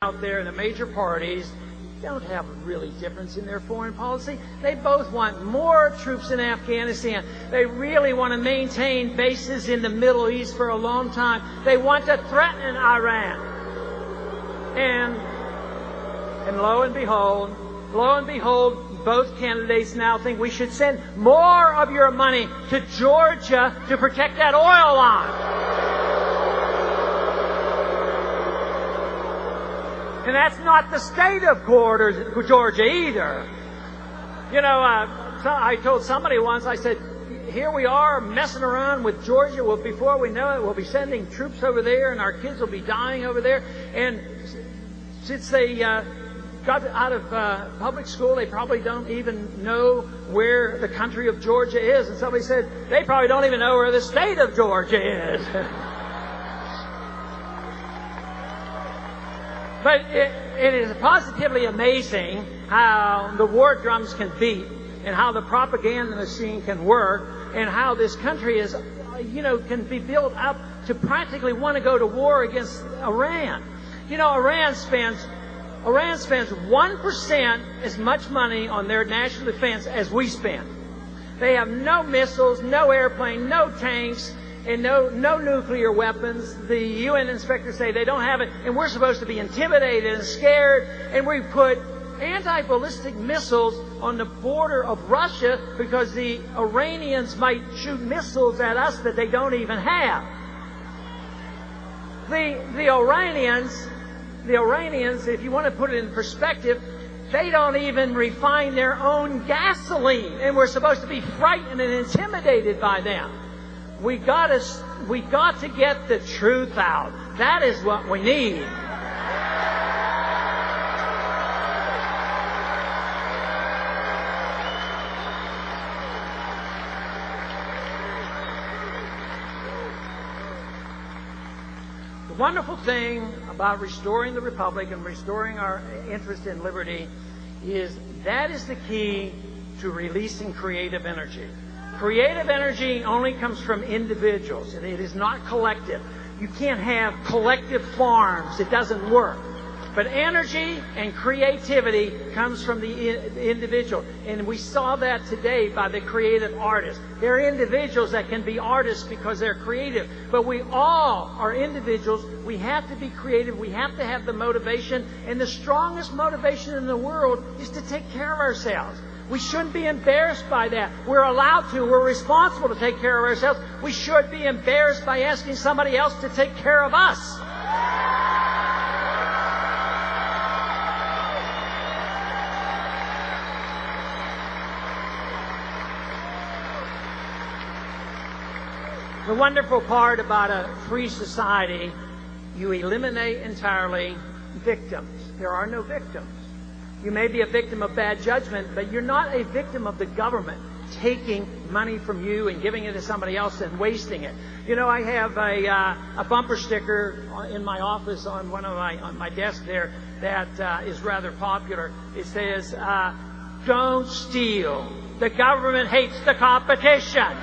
out there, and the major parties don't have a really difference in their foreign policy. They both want more troops in Afghanistan. They really want to maintain bases in the Middle East for a long time. They want to threaten Iran. And lo and behold, both candidates now think we should send more of your money to Georgia to protect that oil line. And that's not the state of Georgia either. You know, I told somebody once, I said, here we are messing around with Georgia. Well, before we know it, we'll be sending troops over there, and our kids will be dying over there. And since they got out of public school, they probably don't even know where the country of Georgia is. And somebody said, they probably don't even know where the state of Georgia is. But it is positively amazing how the war drums can beat and how the propaganda machine can work and how this country is, can be built up to practically want to go to war against Iran. You know, Iran spends 1% as much money on their national defense as we spend. They have no missiles, no airplane, no tanks, and no nuclear weapons. The UN inspectors say they don't have it, and we're supposed to be intimidated and scared, and we put anti-ballistic missiles on the border of Russia because the Iranians might shoot missiles at us that they don't even have. The Iranians, if you want to put it in perspective, they don't even refine their own gasoline, and we're supposed to be frightened and intimidated by them. We got to get the truth out. That is what we need. The wonderful thing about restoring the Republic and restoring our interest in liberty is that is the key to releasing creative energy. Creative energy only comes from individuals. It is not collective. You can't have collective farms. It doesn't work. But energy and creativity comes from the individual. And we saw that today by the creative artists. There are individuals that can be artists because they're creative. But we all are individuals. We have to be creative. We have to have the motivation. And the strongest motivation in the world is to take care of ourselves. We shouldn't be embarrassed by that. We're allowed to. We're responsible to take care of ourselves. We should be embarrassed by asking somebody else to take care of us. The wonderful part about a free society, you eliminate entirely victims. There are no victims. You may be a victim of bad judgment, but you're not a victim of the government taking money from you and giving it to somebody else and wasting it. You know, I have a bumper sticker in my office on my desk there that is rather popular. It says, "Don't steal. The government hates the competition."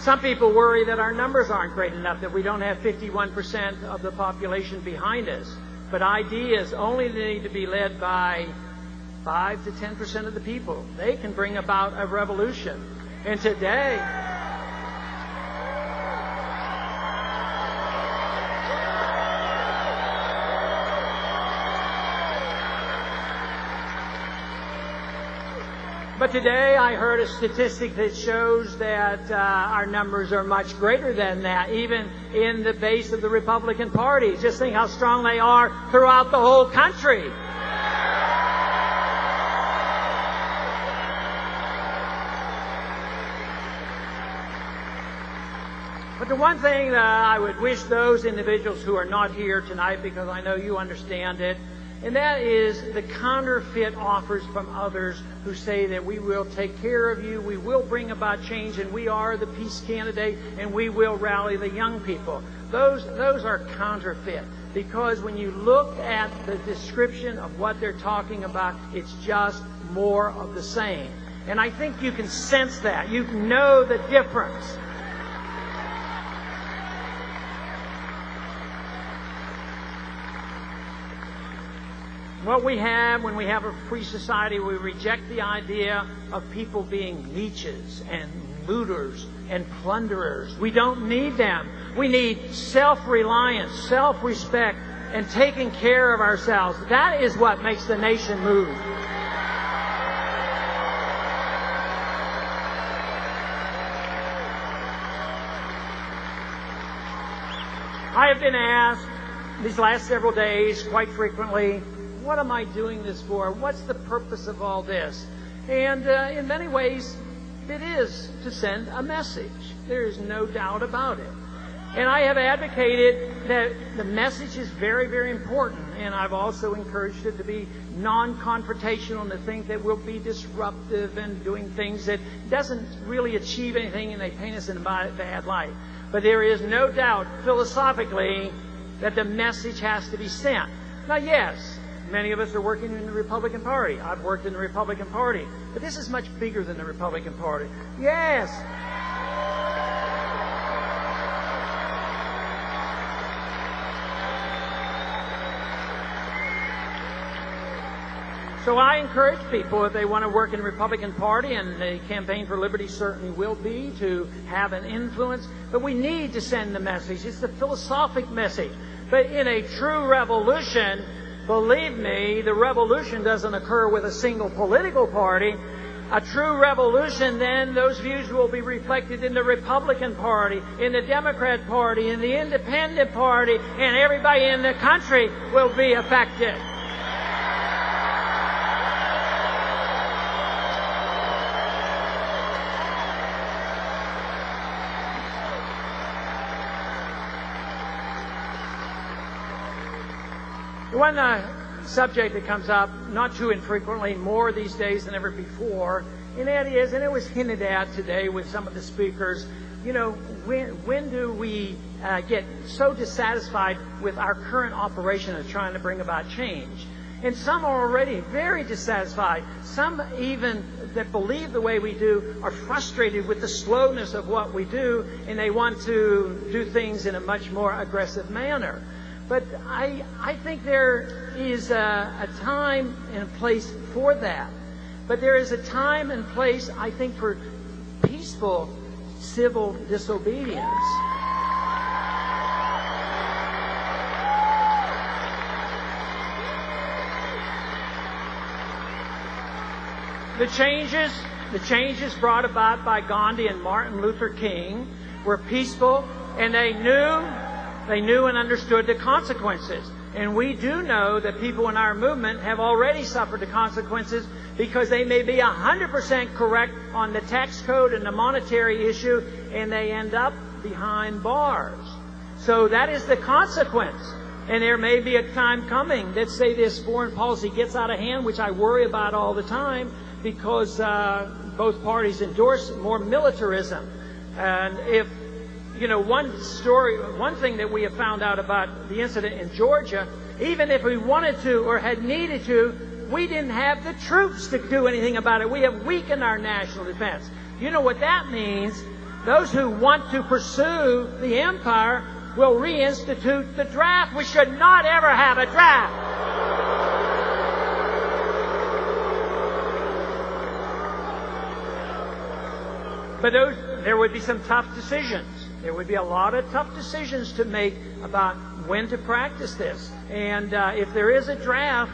Some people worry that our numbers aren't great enough, that we don't have 51% of the population behind us. But ideas only need to be led by 5 to 10% of the people. They can bring about a revolution. And today, I heard a statistic that shows that our numbers are much greater than that, even in the base of the Republican Party. Just think how strong they are throughout the whole country. But the one thing that I would wish those individuals who are not here tonight, because I know you understand it, and that is the counterfeit offers from others who say that we will take care of you, we will bring about change, and we are the peace candidate, and we will rally the young people. Those are counterfeit, because when you look at the description of what they're talking about, it's just more of the same. And I think you can sense that. You know the difference. What we have when we have a free society, we reject the idea of people being leeches and looters and plunderers. We don't need them. We need self-reliance, self-respect, and taking care of ourselves. That is what makes the nation move. I have been asked these last several days quite frequently, what am I doing this for? What's the purpose of all this? And in many ways, it is to send a message. There is no doubt about it. And I have advocated that the message is very, very important. And I've also encouraged it to be non-confrontational and to think that we'll be disruptive and doing things that doesn't really achieve anything and they paint us in a bad light. But there is no doubt philosophically that the message has to be sent. Now, yes, many of us are working in the Republican Party. I've worked in the Republican Party. But this is much bigger than the Republican Party. Yes. So I encourage people, if they want to work in the Republican Party, and the Campaign for Liberty certainly will be, to have an influence. But we need to send the message. It's the philosophic message. But in a true revolution, believe me, the revolution doesn't occur with a single political party. A true revolution, then, those views will be reflected in the Republican Party, in the Democrat Party, in the Independent Party, and everybody in the country will be affected. One subject that comes up not too infrequently, more these days than ever before, and that is, and it was hinted at today with some of the speakers, you know, when do we get so dissatisfied with our current operation of trying to bring about change? And some are already very dissatisfied. Some even that believe the way we do are frustrated with the slowness of what we do, and they want to do things in a much more aggressive manner. But I think there is a time and a place for that. But there is a time and place, I think, for peaceful civil disobedience. The changes brought about by Gandhi and Martin Luther King were peaceful, and they knew and understood the consequences. And we do know that people in our movement have already suffered the consequences because they may be 100% correct on the tax code and the monetary issue, and they end up behind bars. So that is the consequence. And there may be a time coming that, say, this foreign policy gets out of hand, which I worry about all the time, because both parties endorse more militarism. And if you know, one thing that we have found out about the incident in Georgia, even if we wanted to or had needed to, we didn't have the troops to do anything about it. We have weakened our national defense. You know what that means? Those who want to pursue the empire will reinstitute the draft. We should not ever have a draft. But there would be some tough decisions. There would be a lot of tough decisions to make about when to practice this. And if there is a draft,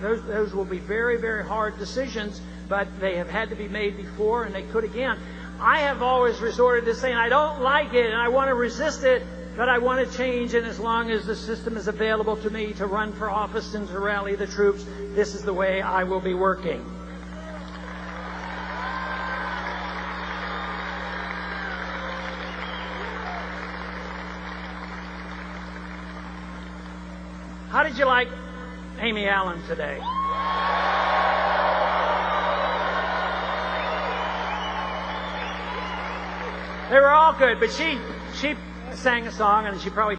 those will be very, very hard decisions, but they have had to be made before, and they could again. I have always resorted to saying, I don't like it, and I want to resist it, but I want to change, and as long as the system is available to me to run for office and to rally the troops, this is the way I will be working. How did you like Amy Allen today? They were all good, but she sang a song, and she probably